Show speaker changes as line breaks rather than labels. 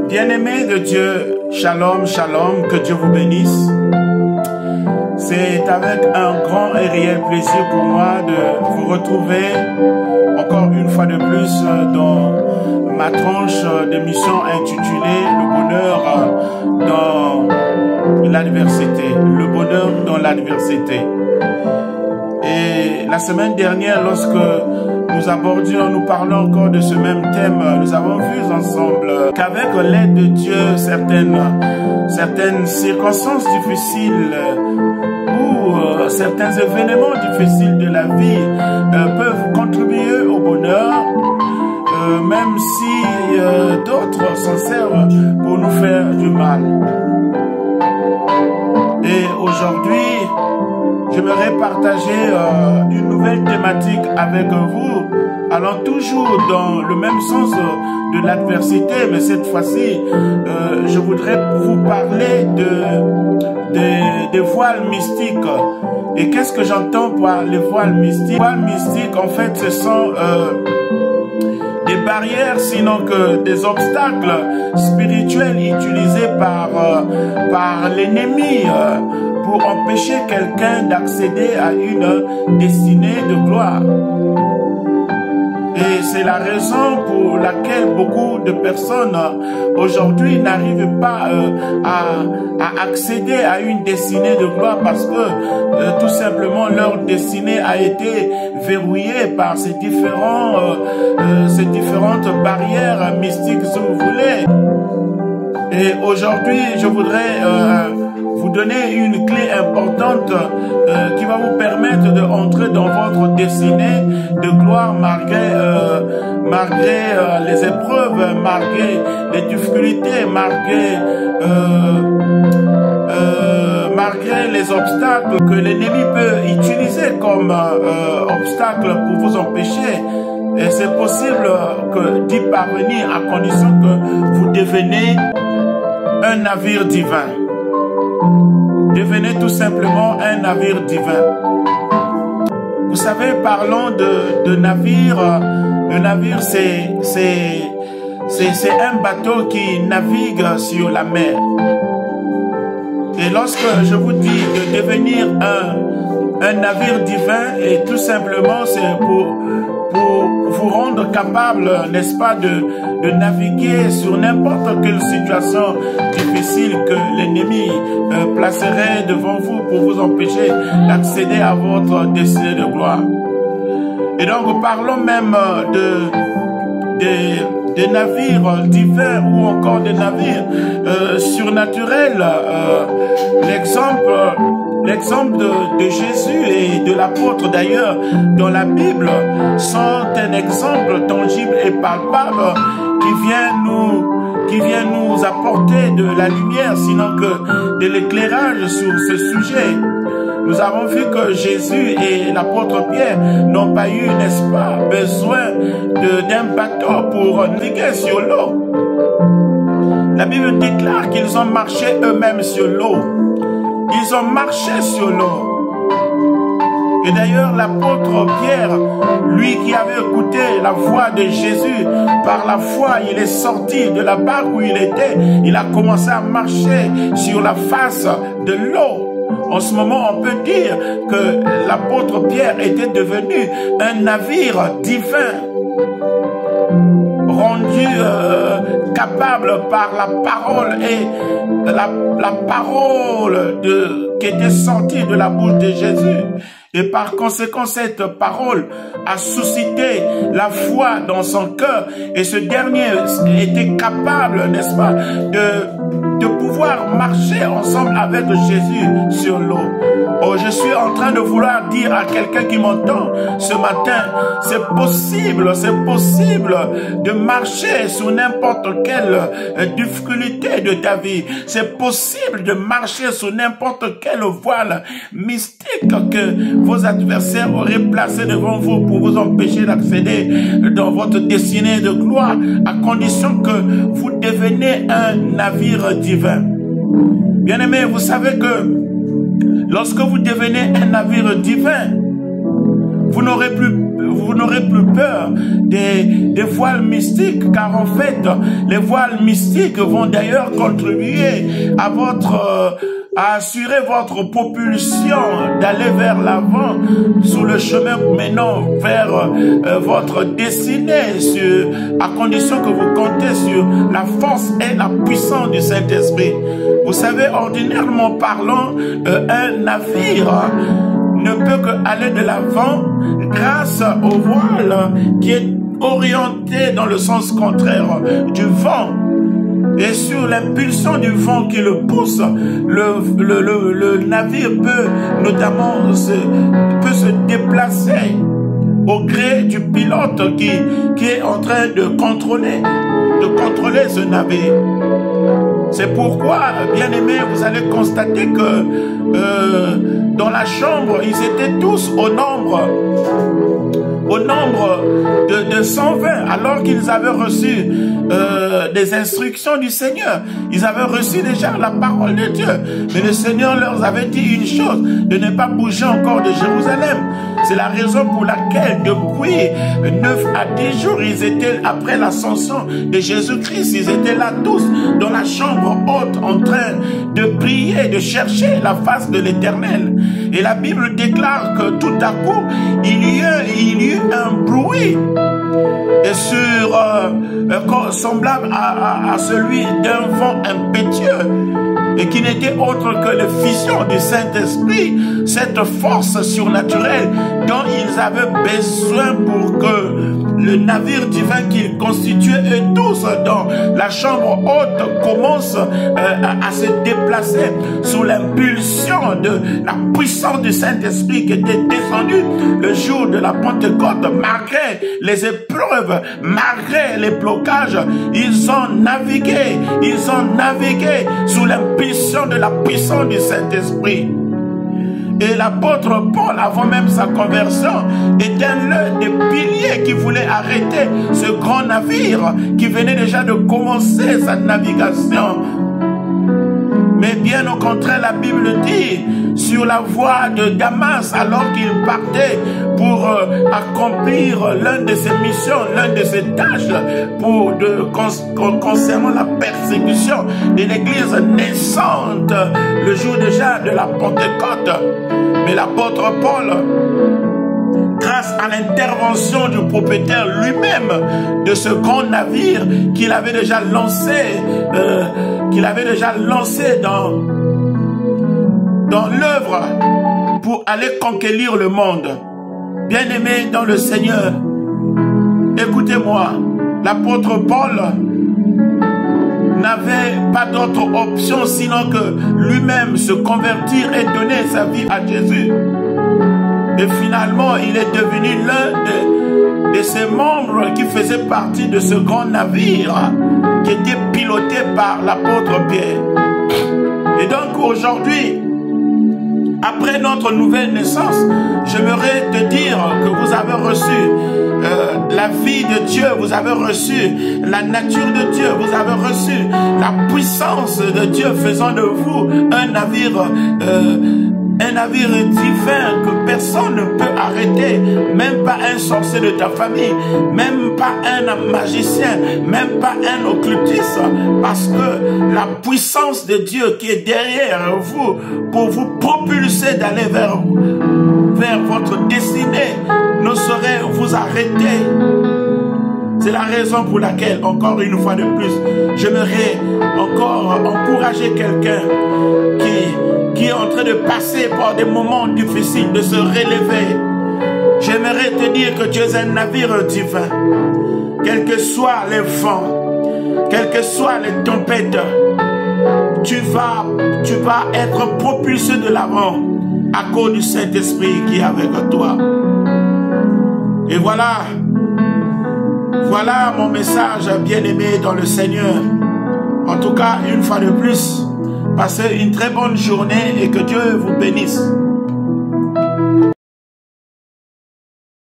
Bien-aimés de Dieu, shalom, shalom, que Dieu vous bénisse. C'est avec un grand et réel plaisir pour moi de vous retrouver encore une fois de plus dans ma tranche d'émission intitulée « Le bonheur dans l'adversité ». Le bonheur dans l'adversité. Et la semaine dernière, lorsque nous parlons encore de ce même thème, nous avons vu ensemble qu'avec l'aide de Dieu, certaines circonstances difficiles ou certains événements difficiles de la vie peuvent contribuer au bonheur, même si d'autres s'en servent pour nous faire du mal. Et aujourd'hui, j'aimerais partager une nouvelle thématique avec vous, allant toujours dans le même sens de l'adversité, mais cette fois-ci, je voudrais vous parler des voiles mystiques. Et qu'est-ce que j'entends par les voiles mystiques? Les voiles mystiques, en fait, ce sont des barrières, sinon que des obstacles spirituels utilisés par l'ennemi pour empêcher quelqu'un d'accéder à une destinée de gloire. Et c'est la raison pour laquelle beaucoup de personnes aujourd'hui n'arrivent pas à accéder à une destinée de gloire parce que tout simplement leur destinée a été verrouillée par ces différentes barrières mystiques, si vous voulez. Et aujourd'hui, je voudrais vous donner une clé importante qui va vous permettre d'entrer dans votre destinée de gloire malgré les épreuves, malgré les difficultés, malgré les obstacles que l'ennemi peut utiliser comme obstacles pour vous empêcher. Et c'est possible d'y parvenir à condition que vous devenez un navire divin. Devenez tout simplement un navire divin. Vous savez, parlons de navire. Le navire, c'est un bateau qui navigue sur la mer. Et lorsque je vous dis de devenir un navire divin, et tout simplement, c'est pour vous rendre capable, n'est-ce pas, de naviguer sur n'importe quelle situation difficile que l'ennemi placerait devant vous pour vous empêcher d'accéder à votre destinée de gloire. Et donc, parlons même des navires divins ou encore des navires surnaturels. L'exemple de Jésus et de l'apôtre d'ailleurs dans la Bible sont un exemple tangible et palpable qui vient nous apporter de la lumière, sinon que de l'éclairage sur ce sujet. Nous avons vu que Jésus et l'apôtre Pierre n'ont pas eu, n'est-ce pas, besoin d'un bateau pour naviguer sur l'eau. La Bible déclare qu'ils ont marché eux-mêmes sur l'eau. Ils ont marché sur l'eau. Et d'ailleurs, l'apôtre Pierre, lui qui avait écouté la voix de Jésus, par la foi, il est sorti de la barque où il était. Il a commencé à marcher sur la face de l'eau. En ce moment, on peut dire que l'apôtre Pierre était devenu un navire divin, rendu capable par la parole et la parole qui était sortie de la bouche de Jésus. Et par conséquent, cette parole a suscité la foi dans son cœur. Et ce dernier était capable, n'est-ce pas, de pouvoir marcher ensemble avec Jésus sur l'eau. Oh, je suis en train de vouloir dire à quelqu'un qui m'entend ce matin, c'est possible de marcher sous n'importe quelle difficulté de ta vie. C'est possible de marcher sous n'importe quelle voile mystique que vos adversaires auraient placé devant vous pour vous empêcher d'accéder dans votre destinée de gloire, à condition que vous devenez un navire divin. Bien-aimés, vous savez que lorsque vous devenez un navire divin, vous n'aurez vous n'aurez plus peur des voiles mystiques, car en fait, les voiles mystiques vont d'ailleurs contribuer à assurer votre propulsion d'aller vers l'avant sous le chemin menant vers votre destinée, à condition que vous comptez sur la force et la puissance du Saint-Esprit. Vous savez, ordinairement parlant, un navire ne peut qu'aller de l'avant grâce au voile qui est orienté dans le sens contraire du vent. Et sur l'impulsion du vent qui le pousse, le navire peut notamment se déplacer au gré du pilote qui est en train de contrôler ce navire. C'est pourquoi, bien aimés, vous allez constater que dans la chambre, ils étaient tous au nombre de 120, alors qu'ils avaient reçu des instructions du Seigneur. Ils avaient reçu déjà la parole de Dieu. Mais le Seigneur leur avait dit une chose, de ne pas bouger encore de Jérusalem. C'est la raison pour laquelle depuis 9 à 10 jours, ils étaient après l'ascension de Jésus-Christ. Ils étaient là tous dans la chambre haute en train de prier, de chercher la face de l'Éternel. Et la Bible déclare que tout à coup, il y eut un bruit et semblable à celui d'un vent impétueux, et qui n'était autre que l'effusion du Saint-Esprit, cette force surnaturelle dont ils avaient besoin pour que le navire divin qu'ils constituaient, eux tous dans la chambre haute, commence à se déplacer sous l'impulsion de la puissance du Saint-Esprit qui était descendue le jour de la Pentecôte. Malgré les épreuves, malgré les blocages, ils ont navigué sous l'impulsion de la puissance du Saint-Esprit. Et l'apôtre Paul, avant même sa conversion, était l'un des piliers qui voulait arrêter ce grand navire qui venait déjà de commencer sa navigation. Mais bien au contraire, la Bible dit, sur la voie de Damas, alors qu'il partait pour accomplir l'une de ses missions, l'une de ses tâches, concernant la persécution de l'église naissante, le jour déjà de la Pentecôte. Mais l'apôtre Paul, grâce à l'intervention du propriétaire lui-même de ce grand navire qu'il avait déjà lancé, dans l'œuvre pour aller conquérir le monde. Bien-aimé dans le Seigneur, écoutez-moi, l'apôtre Paul n'avait pas d'autre option sinon que lui-même se convertir et donner sa vie à Jésus. Et finalement, il est devenu l'un de ses membres qui faisait partie de ce grand navire qui était piloté par l'apôtre Pierre. Et donc aujourd'hui, après notre nouvelle naissance, j'aimerais te dire que vous avez reçu la vie de Dieu, vous avez reçu la nature de Dieu, vous avez reçu la puissance de Dieu faisant de vous un navire divin que personne ne peut arrêter, même pas un sorcier de ta famille, même pas un magicien, même pas un occultiste, parce que la puissance de Dieu qui est derrière vous pour vous propulser d'aller vers votre destinée ne saurait vous arrêter. C'est la raison pour laquelle, encore une fois de plus, j'aimerais encore encourager quelqu'un qui est en train de passer par des moments difficiles, de se relever. J'aimerais te dire que tu es un navire divin. Quels que soient les vents, quelles que soient les tempêtes, tu vas être propulsé de l'avant à cause du Saint-Esprit qui est avec toi. Et voilà mon message, bien-aimé dans le Seigneur. En tout cas, une fois de plus, passez une très bonne journée et que Dieu vous bénisse.